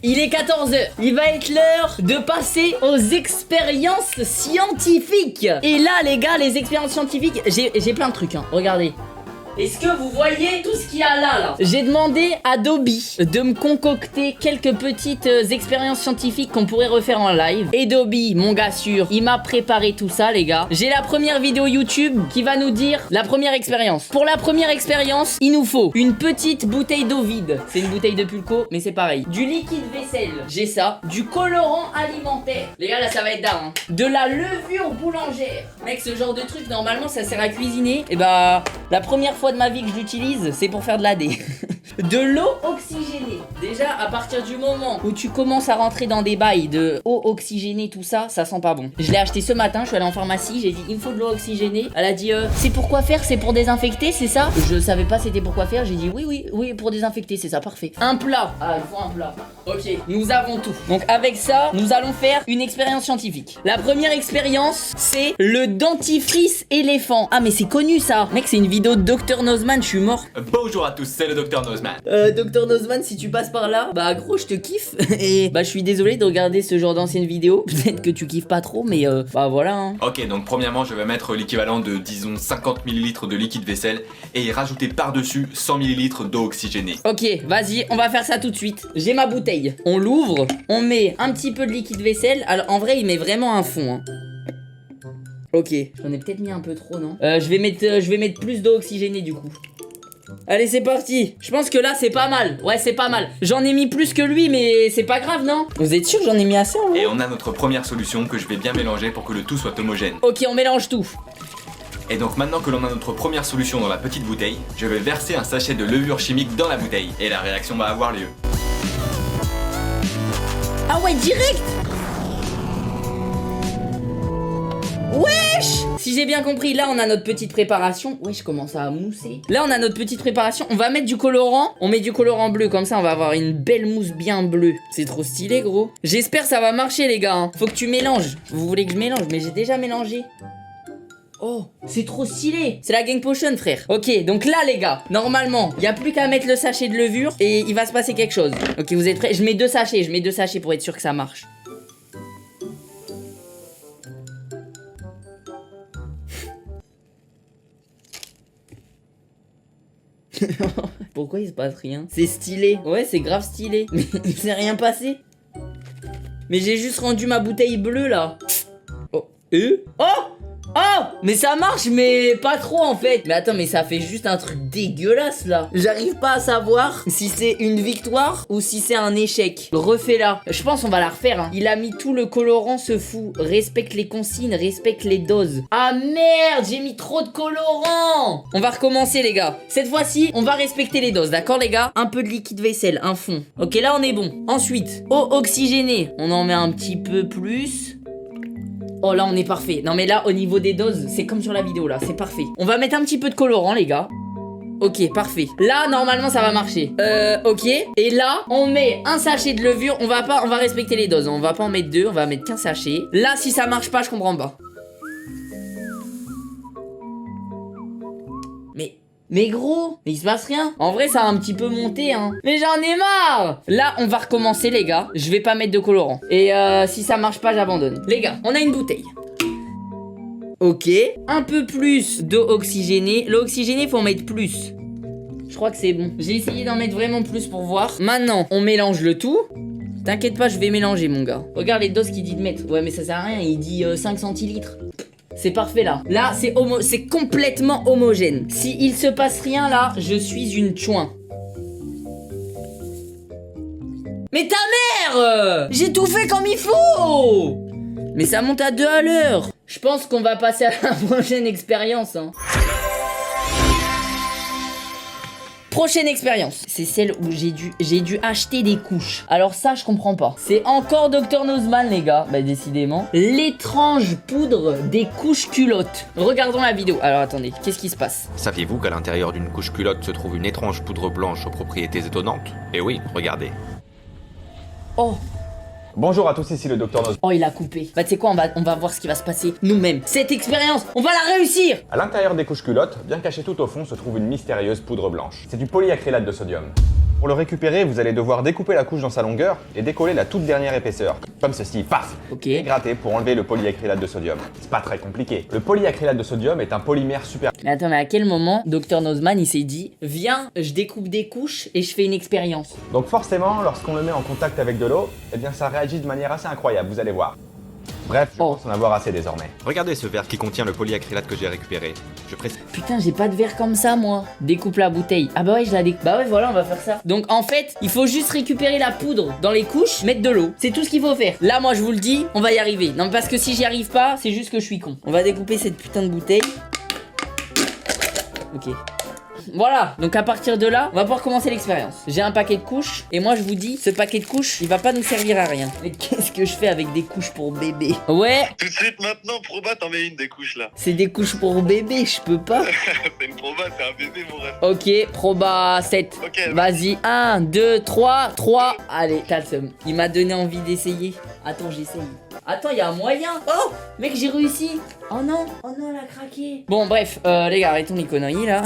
Il est 14h, il va être l'heure de passer aux expériences scientifiques. Et là les gars, les expériences scientifiques, j'ai plein de trucs hein, regardez. Est-ce que vous voyez tout ce qu'il y a là J'ai demandé à Dobby de me concocter quelques petites expériences scientifiques qu'on pourrait refaire en live. Et Dobby, mon gars sûr, il m'a préparé tout ça les gars. J'ai la première vidéo YouTube qui va nous dire la première expérience. Pour la première expérience, il nous faut une petite bouteille d'eau vide. C'est une bouteille de Pulco, mais c'est pareil. Du liquide vaisselle, j'ai ça. Du colorant alimentaire. Les gars là ça va être dingue hein. De la levure boulangère. Mec ce genre de truc normalement ça sert à cuisiner. Et bah la première fois de ma vie que je l'utilise, c'est pour faire de l'AD. De l'eau oxygénée. Déjà, à partir du moment où tu commences à rentrer dans des bails de eau oxygénée, tout ça, ça sent pas bon. Je l'ai acheté ce matin, je suis allé en pharmacie, j'ai dit il me faut de l'eau oxygénée. Elle a dit c'est pour quoi faire? C'est pour désinfecter, c'est ça? Je savais pas c'était pour quoi faire, j'ai dit oui, pour désinfecter, c'est ça, parfait. Un plat. Ah, il faut un plat. Ok, nous avons tout. Donc avec ça, nous allons faire une expérience scientifique. La première expérience, c'est le dentifrice éléphant. Ah mais c'est connu ça. Mec, c'est une vidéo de Dr Nozman, je suis mort. Bonjour à tous, c'est le Dr Nozman. Dr Nozman, si tu passes par là, bah gros, je te kiffe. Et bah je suis désolé de regarder ce genre d'anciennes vidéos. Peut-être que tu kiffes pas trop, mais bah voilà hein. Ok, donc premièrement, je vais mettre l'équivalent de disons 50 ml de liquide vaisselle et y rajouter par-dessus 100 ml d'eau oxygénée. Ok, vas-y, on va faire ça tout de suite. J'ai ma bouteille. On l'ouvre, on met un petit peu de liquide vaisselle. Alors en vrai, il met vraiment un fond hein. Ok, j'en ai peut-être mis un peu trop, non? Je vais mettre plus d'eau oxygénée du coup. Allez c'est parti. Je pense que là c'est pas mal. Ouais c'est pas mal. J'en ai mis plus que lui mais c'est pas grave non? Vous êtes sûr que j'en ai mis assez en vrai? Et on a notre première solution que je vais bien mélanger pour que le tout soit homogène. Ok on mélange tout. Et donc maintenant que l'on a notre première solution dans la petite bouteille, je vais verser un sachet de levure chimique dans la bouteille. Et la réaction va avoir lieu. Ah ouais direct. Wesh! Si j'ai bien compris, là on a notre petite préparation. Wesh, je commence à mousser. Là on a notre petite préparation. On va mettre du colorant. On met du colorant bleu, comme ça on va avoir une belle mousse bien bleue. C'est trop stylé gros. J'espère ça va marcher les gars hein. Faut que tu mélanges. Vous voulez que je mélange? Mais j'ai déjà mélangé. Oh, c'est trop stylé. C'est la gang potion frère. Ok, donc là les gars, normalement, il n'y a plus qu'à mettre le sachet de levure et il va se passer quelque chose. Ok, vous êtes prêts? Je mets deux sachets pour être sûr que ça marche. Pourquoi il se passe rien? C'est stylé. Ouais, c'est grave stylé. Mais il s'est rien passé. Mais j'ai juste rendu ma bouteille bleue là. Oh. Oh! Oh! Mais ça marche, mais pas trop en fait. Mais attends, mais ça fait juste un truc dégueulasse là. J'arrive pas à savoir si c'est une victoire ou si c'est un échec. Refais-la. Je pense on va la refaire hein. Il a mis tout le colorant, ce fou. Respecte les consignes, respecte les doses. Ah merde, j'ai mis trop de colorant. On va recommencer les gars. Cette fois-ci, on va respecter les doses, d'accord les gars? Un peu de liquide vaisselle, un fond. Ok, là on est bon. Ensuite, eau oxygénée. On en met un petit peu plus. Oh là on est parfait. Non mais là au niveau des doses c'est comme sur la vidéo là, c'est parfait. On va mettre un petit peu de colorant les gars. Ok parfait. Là normalement ça va marcher. Ok. Et là on met un sachet de levure. On va respecter les doses. On va pas en mettre deux, on va mettre qu'un sachet. Là si ça marche pas je comprends pas. Mais gros, mais il se passe rien. En vrai ça a un petit peu monté hein. Mais j'en ai marre. Là on va recommencer les gars. Je vais pas mettre de colorant. Et si ça marche pas j'abandonne. Les gars, on a une bouteille. Ok. Un peu plus d'eau oxygénée. L'eau oxygénée faut en mettre plus. Je crois que c'est bon. J'ai essayé d'en mettre vraiment plus pour voir. Maintenant on mélange le tout. T'inquiète pas je vais mélanger mon gars. Regarde les doses qu'il dit de mettre. Ouais mais ça sert à rien. Il dit 5 centilitres. C'est parfait là. Là c'est complètement homogène. Si il se passe rien là, je suis une chouin. Mais ta mère! J'ai tout fait comme il faut! Mais ça monte à 2 à l'heure. Je pense qu'on va passer à la prochaine expérience hein. Prochaine expérience, c'est celle où j'ai dû acheter des couches. Alors ça, je comprends pas. C'est encore Dr Nozman, les gars. Bah décidément. L'étrange poudre des couches culottes. Regardons la vidéo. Alors attendez, qu'est-ce qui se passe? Saviez-vous qu'à l'intérieur d'une couche culotte se trouve une étrange poudre blanche aux propriétés étonnantes? Eh oui, regardez. Oh. Bonjour à tous, ici le Dr Nozman. Oh, il a coupé. Bah tu sais quoi, on va voir ce qui va se passer nous-mêmes. Cette expérience, on va la réussir. À l'intérieur des couches culottes, bien caché tout au fond, se trouve une mystérieuse poudre blanche. C'est du polyacrylate de sodium. Pour le récupérer, vous allez devoir découper la couche dans sa longueur et décoller la toute dernière épaisseur. Comme ceci, paf. Ok. Et gratter pour enlever le polyacrylate de sodium. C'est pas très compliqué. Le polyacrylate de sodium est un polymère super. Mais attends, mais à quel moment Dr Nozman il s'est dit viens, je découpe des couches et je fais une expérience. Donc forcément, lorsqu'on le met en contact avec de l'eau, eh bien ça réagit de manière assez incroyable, vous allez voir. Bref, je pense en avoir assez désormais. Regardez ce verre qui contient le polyacrylate que j'ai récupéré. Je précise. Putain, j'ai pas de verre comme ça moi. Découpe la bouteille. Ah bah ouais, je la découpe. Bah ouais, voilà, on va faire ça. Donc en fait, il faut juste récupérer la poudre dans les couches, mettre de l'eau. C'est tout ce qu'il faut faire. Là, moi je vous le dis, on va y arriver. Non, mais parce que si j'y arrive pas, c'est juste que je suis con. On va découper cette putain de bouteille. Ok. Voilà, donc à partir de là, on va pouvoir commencer l'expérience. J'ai un paquet de couches, et moi je vous dis, ce paquet de couches, il va pas nous servir à rien. Mais qu'est-ce que je fais avec des couches pour bébé? Ouais, Tout de suite maintenant, Proba, t'en mets une des couches là. c'est des couches pour bébé, je peux pas. C'est une Proba, c'est un bébé mon rêve. Ok, Proba 7. Ok. Vas-y, 1, 2, 3, 3. Allez, t'as le seum. Il m'a donné envie d'essayer. Attends, j'essaye. Attends, il y a un moyen. Oh, mec, j'ai réussi. Oh non, elle a craqué. Bon, bref, les gars, arrêtons les conneries là.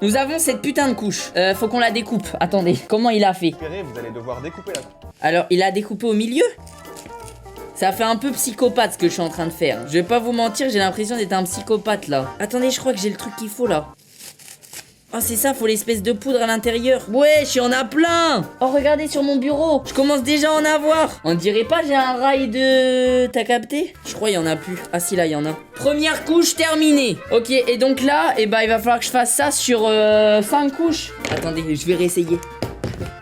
Nous avons cette putain de couche. Faut qu'on la découpe. Attendez, comment il a fait? Vous allez devoir découper la couche. Alors, il a découpé au milieu? Ça fait un peu psychopathe ce que je suis en train de faire. Je vais pas vous mentir, j'ai l'impression d'être un psychopathe là. Attendez, je crois que j'ai le truc qu'il faut là. Oh, c'est ça, faut l'espèce de poudre à l'intérieur. Ouais, j'y en a plein. Oh, regardez sur mon bureau. Je commence déjà à en avoir. On dirait pas, j'ai un rail de... T'as capté? Je crois il y en a plus. Ah si, là, il y en a. Première couche terminée. Ok, et donc là, il va falloir que je fasse ça sur 5 couches. Attendez, je vais réessayer.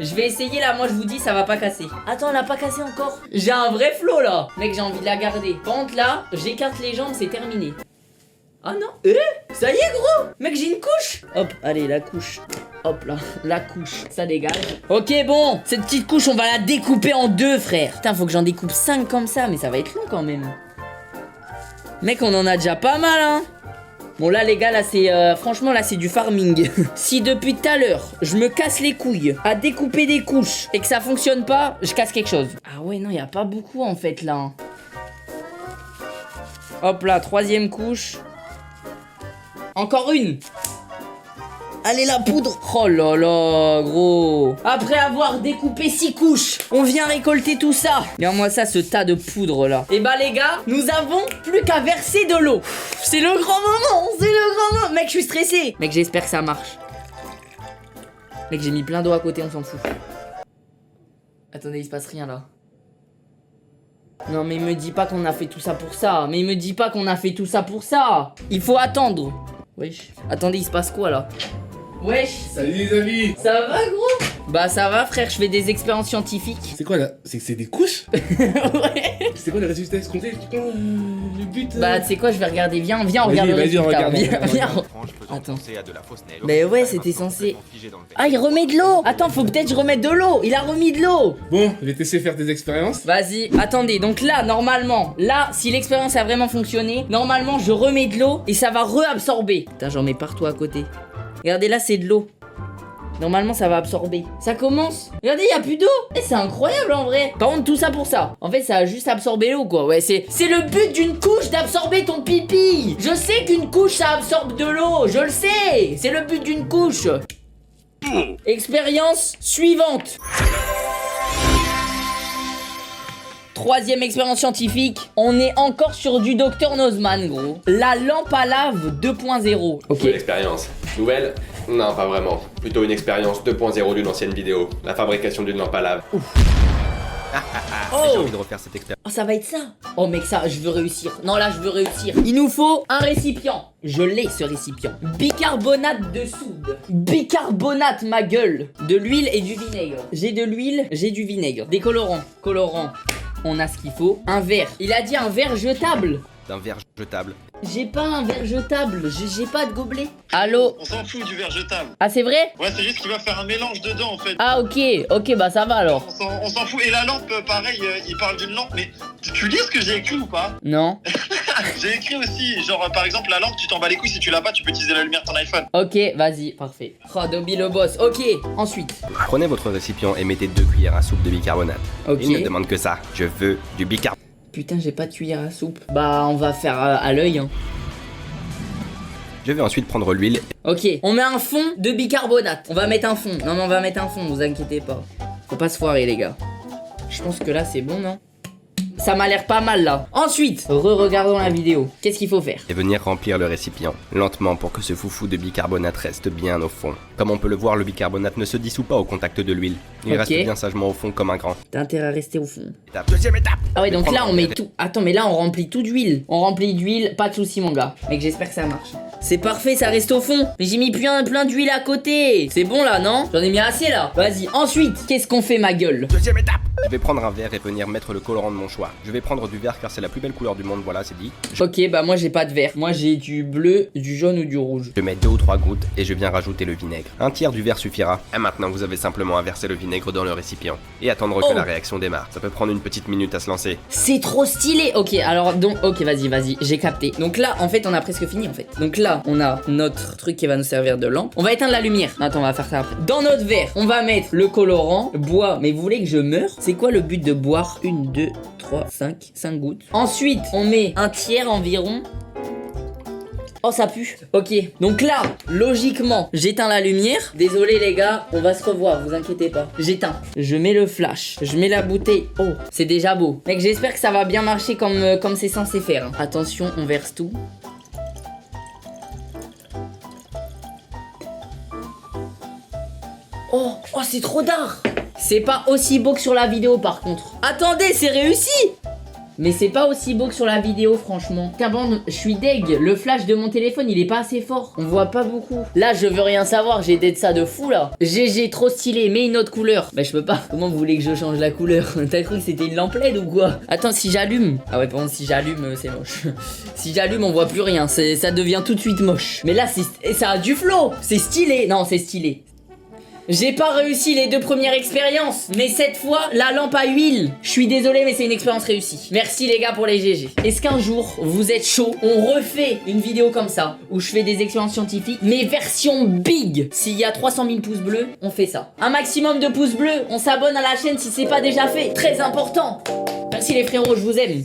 Je vais essayer là, moi je vous dis ça va pas casser. Attends, elle a pas cassé encore. J'ai un vrai flow là. Mec, j'ai envie de la garder. Par contre là, j'écarte les jambes, c'est terminé. Ah non, ça y est gros. Mec, j'ai une couche. Hop, allez, la couche. Hop là, la couche, ça dégage. Ok, bon, cette petite couche, on va la découper en deux, frère. Putain, faut que j'en découpe 5 comme ça, mais ça va être long quand même. Mec, on en a déjà pas mal, hein. Bon là les gars, là c'est franchement là c'est du farming. Si depuis tout à l'heure je me casse les couilles à découper des couches et que ça fonctionne pas, je casse quelque chose. Ah ouais non, y a pas beaucoup en fait là. Hop là, troisième couche. Encore une. Allez la poudre. Oh là là gros. Après avoir découpé 6 couches, on vient récolter tout ça. Regarde-moi ça, ce tas de poudre là. Et bah les gars, nous avons plus qu'à verser de l'eau. C'est le grand moment, c'est le grand moment. Mec, je suis stressé. Mec, j'espère que ça marche. Mec, j'ai mis plein d'eau à côté, on s'en fout. Attendez, il se passe rien là. Non mais il me dit pas qu'on a fait tout ça pour ça. Mais il me dit pas qu'on a fait tout ça pour ça. Il faut attendre. Wesh. Attendez, il se passe quoi là? Wesh. Salut les amis. Ça va gros? Bah ça va frère, je fais des expériences scientifiques. C'est quoi là? C'est des couches? Ouais. C'est quoi le résultat escompté? Le but Bah tu sais quoi, je vais regarder, viens, on regarde le vas-y, on résultat. regarde, Viens. Attends. Attends. Mais ouais, c'était censé... Ah, il remet de l'eau. Attends, faut peut-être que je remette de l'eau. Il a remis de l'eau. Bon, je vais t'essayer de faire des expériences. Vas-y, attendez, donc là, normalement, là, si l'expérience a vraiment fonctionné, normalement, je remets de l'eau et ça va reabsorber. Putain, j'en mets partout à côté. Regardez, là, c'est de l'eau. Normalement, ça va absorber. Ça commence. Regardez, il y a plus d'eau. Eh, c'est incroyable en vrai. Par contre, tout ça pour ça. En fait, ça a juste absorbé l'eau, quoi. Ouais, c'est le but d'une couche d'absorber ton pipi. Je sais qu'une couche, ça absorbe de l'eau. Je le sais. C'est le but d'une couche. Expérience suivante. Troisième expérience scientifique, on est encore sur du Dr Nozman gros. La lampe à lave 2.0. Ok. Nouvelle expérience. Nouvelle? Non, pas vraiment. Plutôt une expérience 2.0 d'une ancienne vidéo. La fabrication d'une lampe à lave. J'ai envie de refaire cette expérience. Oh, ça va être ça. Oh mec, ça, je veux réussir. Non, là, je veux réussir. Il nous faut un récipient. Je l'ai, ce récipient. Bicarbonate de soude. Bicarbonate, ma gueule. De l'huile et du vinaigre. J'ai de l'huile, j'ai du vinaigre. Des colorants. Colorants. On a ce qu'il faut. Un verre. Il a dit un verre jetable. D'un verre jetable. J'ai pas un verre jetable. J'ai pas de gobelet. Allô? On s'en fout du verre jetable. Ah, c'est vrai? Ouais, c'est juste qu'il va faire un mélange dedans en fait. Ah, ok. Ok, bah ça va alors. On s'en fout. Et la lampe, pareil, il parle d'une lampe, mais tu lis ce que j'ai écrit ou pas? Non. J'ai écrit aussi, genre par exemple, la lampe, tu t'en bats les couilles, si tu l'as pas, tu peux utiliser la lumière de ton iPhone. Ok, vas-y, parfait. Oh, Dobby le boss. Ok, ensuite. Prenez votre récipient et mettez 2 cuillères à soupe de bicarbonate. Ok. Il ne demande que ça. Je veux du bicarbonate. Putain, j'ai pas de cuillère à soupe. Bah, on va faire à l'œil. Hein. Je vais ensuite prendre l'huile. Ok, on met un fond de bicarbonate. On va mettre un fond. Non mais on va mettre un fond, vous inquiétez pas. Faut pas se foirer les gars. Je pense que là c'est bon, non? Ça m'a l'air pas mal là. Ensuite, regardons la vidéo. Qu'est-ce qu'il faut faire? Et venir remplir le récipient, lentement pour que ce foufou de bicarbonate reste bien au fond. Comme on peut le voir, le bicarbonate ne se dissout pas au contact de l'huile. Il Ok. reste bien sagement au fond comme un grand. T'as intérêt à rester au fond. Deuxième étape. Ah ouais, donc Prendre là on un met verre. tout. Attends, mais là on remplit tout d'huile. On remplit d'huile, pas de soucis mon gars. Mec, j'espère que ça marche. C'est parfait, ça reste au fond. Mais j'ai mis plein d'huile à côté. C'est bon là, non? J'en ai mis assez là. Vas-y, ensuite, qu'est-ce qu'on fait ma gueule? Deuxième étape. Je vais prendre un verre et venir mettre le colorant de mon choix. Je vais prendre du vert car c'est la plus belle couleur du monde, voilà, c'est dit. Ok, bah moi j'ai pas de vert. Moi j'ai du bleu, du jaune ou du rouge. Je mets 2 ou 3 gouttes et je viens rajouter le vinaigre. Un tiers du verre suffira. Et maintenant vous avez simplement à verser le vinaigre dans le récipient et attendre que Oh. la réaction démarre. Ça peut prendre une petite minute à se lancer. C'est trop stylé. Ok, alors donc, ok, vas-y, j'ai capté. Donc là, en fait, on a presque fini en fait. Donc là, on a notre truc qui va nous servir de lampe. On va éteindre la lumière. Attends, on va faire ça après. Dans notre verre, on va mettre le colorant, bois. Mais vous voulez que je meure? C'est quoi le but de boire? 1, 2, 3, 5 gouttes. Ensuite, on met un tiers environ. Oh, ça pue. Ok, donc là, logiquement, j'éteins la lumière. Désolé les gars, on va se revoir, vous inquiétez pas. J'éteins. Je mets le flash. Je mets la bouteille. Oh, c'est déjà beau. Mec, j'espère que ça va bien marcher comme c'est censé faire. Attention, on verse tout. Oh, c'est trop d'art. C'est pas aussi beau que sur la vidéo par contre. Attendez, c'est réussi. Mais c'est pas aussi beau que sur la vidéo franchement. Cabane, je suis deg. Le flash de mon téléphone il est pas assez fort. On voit pas beaucoup. Là je veux rien savoir, j'ai d'être ça de fou là. GG trop stylé, mais une autre couleur. Bah je peux pas. Comment vous voulez que je change la couleur? T'as cru que c'était une lampe LED ou quoi? Attends, si j'allume. Ah ouais, par contre si j'allume c'est moche. Si j'allume on voit plus rien, ça devient tout de suite moche. Mais là ça a du flow. C'est stylé. Non c'est stylé. J'ai pas réussi les 2 premières expériences, mais cette fois, la lampe à huile. Je suis désolé, mais c'est une expérience réussie. Merci les gars pour les GG. Est-ce qu'un jour, vous êtes chaud, on refait une vidéo comme ça, où je fais des expériences scientifiques, mais version big? S'il y a 300 000 pouces bleus, on fait ça. Un maximum de pouces bleus, on s'abonne à la chaîne si c'est pas déjà fait. Très important. Merci les frérots, je vous aime.